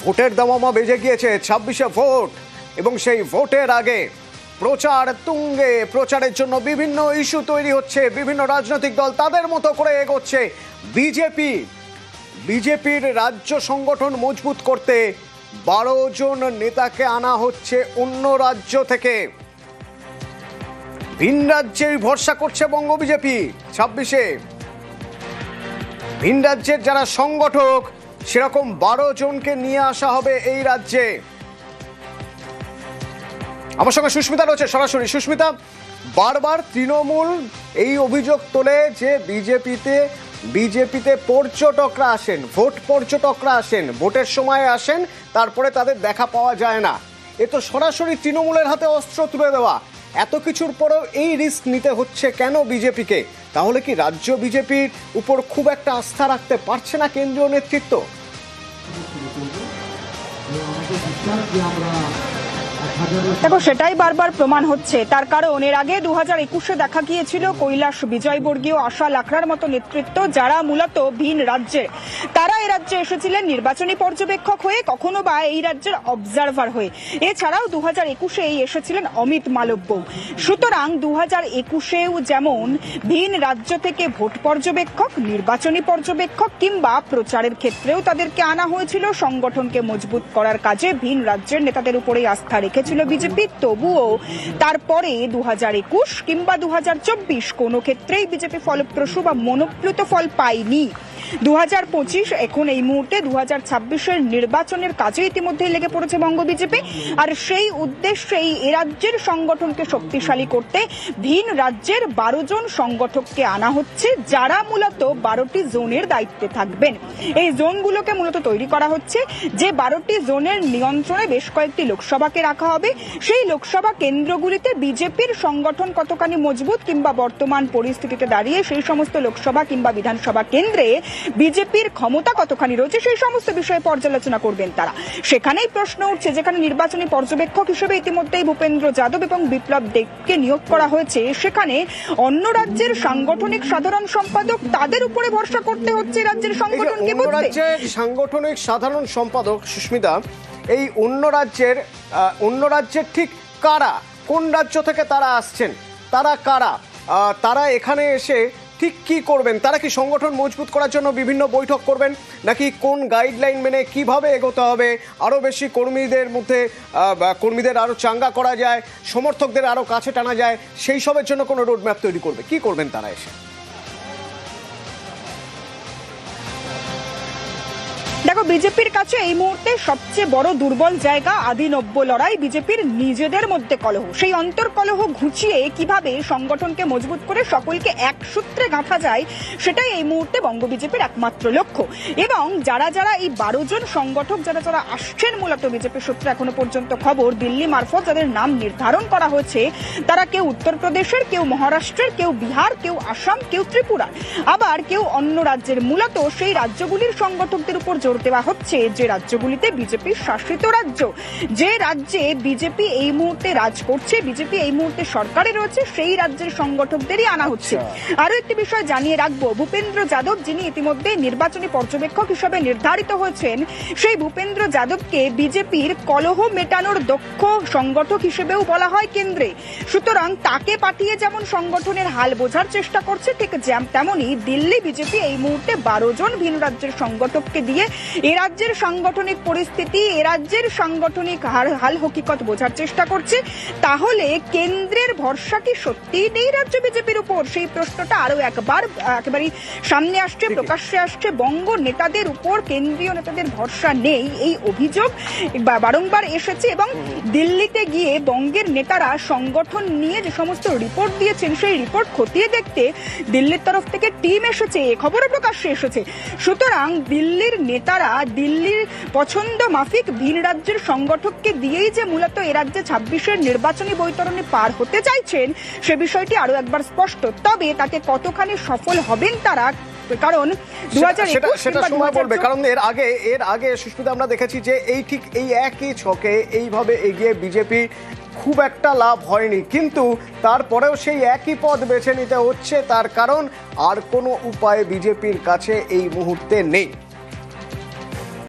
ভোটের দামামা বেজে গিয়েছে, 26শে ভোট এবং সেই ভোটের আগে প্রচার তুঙ্গে। প্রচারের জন্য বিভিন্ন ইস্যু তৈরি হচ্ছে, বিভিন্ন রাজনৈতিক দল তাদের মতো করে এগোচ্ছে। বিজেপির রাজ্য সংগঠন মজবুত করতে 12 জন নেতাকে আনা হচ্ছে অন্য রাজ্য থেকে। ভিন রাজ্যেই ভরসা করছে বঙ্গ বিজেপি। 26শে ভিন রাজ্যের যারা সংগঠক সেরকম 12 জনকে নিয়ে আসা হবে এই রাজ্যে। আমার সঙ্গে সুস্মিতা রয়েছে সরাসরি। সুস্মিতা, বারবার তৃণমূল এই অভিযোগ তোলে যে বিজেপিতে পর্যটকরা আসেন, ভোট পর্যটকরা আসেন, ভোটের সময় আসেন, তারপরে তাদের দেখা পাওয়া যায় না। এ তো সরাসরি তৃণমূলের হাতে অস্ত্র তুলে দেওয়া। এত কিছুর পরেও এই রিস্ক নিতে হচ্ছে কেন বিজেপিকে? তাহলে কি রাজ্য বিজেপির উপর খুব একটা আস্থা রাখতে পারছে না কেন্দ্রীয় নেতৃত্ব? দেখো, সেটাই বারবার প্রমাণ হচ্ছে। তার কারণ এর আগে 2021-এ দেখা গিয়েছিল কৈলাস বিজয়বর্গীয়, আশা লাকড়ার মতো নেতৃত্ব, যারা মূলত ভিন রাজ্যের, তারা এই রাজ্যে এসেছিলেন নির্বাচনী পর্যবেক্ষক হয়ে, কখনো বা এই রাজ্যের অবজারভার হয়ে। এছাড়াও 2021-এ এসেছিলেন অমিত মালব্য। সুতরাং 2021-এও যেমন ভিন রাজ্য থেকে ভোট পর্যবেক্ষক, নির্বাচনী পর্যবেক্ষক কিংবা প্রচারের ক্ষেত্রেও তাদেরকে আনা হয়েছিল সংগঠনকে মজবুত করার কাজে। ভিন রাজ্যের নেতাদের উপরেই আস্থা রেখেছিল বিজেপি। তবুও তারপরে 2021 কিংবা 2024 কোনো ক্ষেত্রেই বিজেপি ফলপ্রসূ বা মনোপ্লুত ফল পায়নি। 2025 এখন এই মুহূর্তে 2026-এর নির্বাচনের কাজে ইতিমধ্যেই লেগে পড়েছে বঙ্গ বিজেপি। আর সেই উদ্দেশ্যেই এ রাজ্যের সংগঠনকে শক্তিশালী করতে ভিন রাজ্যের 12 জন সংগঠককে আনা হচ্ছে, যারা মূলত 12টি জোনের দায়িত্বে থাকবেন। এই জোনগুলোকে মূলত তৈরি করা হচ্ছে, যে 12টি জোনের নিয়ন্ত্রণে বেশ কয়েকটি লোকসভাকে রাখা হবে। সেই লোকসভা কেন্দ্রগুলিতে বিজেপির সংগঠন কতখানি মজবুত কিংবা বর্তমান পরিস্থিতিতে দাঁড়িয়ে সেই সমস্ত লোকসভা কিংবা বিধানসভা কেন্দ্রে বিজেপির ক্ষমতা কতখানি রয়েছে, সেই সমস্ত বিষয়ে পর্যালোচনা করবেন তারা। সেখানেই প্রশ্ন উঠছে, যেখানে নির্বাচনী পর্যবেক্ষক হিসেবে ইতিমধ্যেই ভূপেন্দ্র যাদব এবং বিপ্লব দেবকে নিয়োগ করা হয়েছে, সেখানে অন্য রাজ্যের সাংগঠনিক সাধারণ সম্পাদক, তাদের উপরে ভরসা করতে হচ্ছে রাজ্যের সংগঠনকে বুঝতে। সাংগঠনিক সাধারণ সম্পাদক সুস্মিতা, এই অন্য রাজ্যের ঠিক কারা, কোন রাজ্য থেকে তারা আসছেন, তারা কারা, তারা এখানে এসে ঠিক কি করবেন? তারা কি সংগঠন মজবুত করার জন্য বিভিন্ন বৈঠক করবেন, নাকি কোন গাইডলাইন মেনে কিভাবে এগোতে হবে আরও বেশি কর্মীদের আরও চাঙ্গা করা যায়, সমর্থকদের আরও কাছে টানা যায়, সেই সবের জন্য কোনো রোডম্যাপ তৈরি করবে? কি করবেন তারা এসে? দেখো, বিজেপির কাছে এই মুহূর্তে সবচেয়ে বড় দুর্বল জায়গা আদি নব্য লড়াই, বিজেপির নিজেদের মধ্যে কলহ। সেই অন্তর্কলহ ঘুচিয়ে কিভাবে সংগঠনকে মজবুত করে সকলকে এক সূত্রে গাঁথা যায়, সেটাই এই মুহূর্তে বঙ্গ বিজেপির একমাত্র লক্ষ্য। এবং যারা এই 12 জন সংগঠক যারা আসছেন, মূলত বিজেপি সূত্রে এখনো পর্যন্ত খবর, দিল্লি মারফত যাদের নাম নির্ধারণ করা হয়েছে, তারা কেউ উত্তরপ্রদেশের, কেউ মহারাষ্ট্রের, কেউ বিহার, কেউ আসাম, কেউ ত্রিপুরা, আবার কেউ অন্য রাজ্যের। মূলত সেই রাজ্যগুলির সংগঠকদের উপর জোর দেওয়া হচ্ছে যে রাজ্যগুলিতে বিজেপি শাসিত রাজ্য, যে রাজ্যে বিজেপি এই মুহূর্তে রাজ করছে, বিজেপি এই মুহূর্তে সরকারে রয়েছে, সেই রাজ্যের সংগঠকদেরই আনা হচ্ছে। আরো একটি বিষয় জানিয়ে রাখবো, ভূপেন্দ্র যাদব, যিনি ইতিমধ্যে নির্বাচনী পর্যবেক্ষক হিসেবে নির্ধারিত হয়েছেন, সেই ভূপেন্দ্র যাদবকে বিজেপির কলহ মেটানোর দক্ষ সংগঠক হিসেবেও বলা হয় কেন্দ্রে। সুতরাং তাকে পাঠিয়ে যেমন সংগঠনের হাল বোঝার চেষ্টা করছে, ঠিক তেমনই দিল্লি বিজেপি এই মুহূর্তে 12 জন ভিন রাজ্যের সংগঠককে দিয়ে এ রাজ্যের সাংগঠনিক পরিস্থিতি, এ রাজ্যের সাংগঠনিক হাল হকিকত বোঝার চেষ্টা করছে। তাহলে কেন্দ্রের ভরসা কি সত্যিই নেই রাজ্য বিজেপির উপর? সেই প্রশ্নটা আরো একেবারে সামনে আসছে, প্রকাশ্যে আসছে। বঙ্গ নেতাদের উপর কেন্দ্রীয় নেতাদের ভরসা নেই, এই অভিযোগ বারংবার এসেছে। এবং দিল্লিতে গিয়ে বঙ্গের নেতারা সংগঠন নিয়ে যে সমস্ত রিপোর্ট দিয়েছেন, সেই রিপোর্ট খতিয়ে দেখতে দিল্লির তরফ থেকে টিম এসেছে, খবরও প্রকাশ্যে এসেছে। সুতরাং দিল্লির নেতারা দিল্লির পছন্দ মাফিক ভিন রাজ্যের সংগঠককে দিয়েই যে মূলত এ রাজ্যে 26-এর নির্বাচনী বৈতরণে পার হতে চাইছেন, সে বিষয়টি আরো একবার স্পষ্ট। তবে তাকে কতখানি সফল হবেন তারা, কারণ 2021 সেটা সময় বলবে। কারণ এর আগে সুস্মিতা আমরা দেখেছি যে এই একই ছকে এইভাবে এগিয়ে বিজেপি খুব একটা লাভ হয়নি, কিন্তু তারপরেও সেই একই পথ বেছে নিতে হচ্ছে। তার কারণ আর কোনো উপায় বিজেপির কাছে এই মুহূর্তে নেই।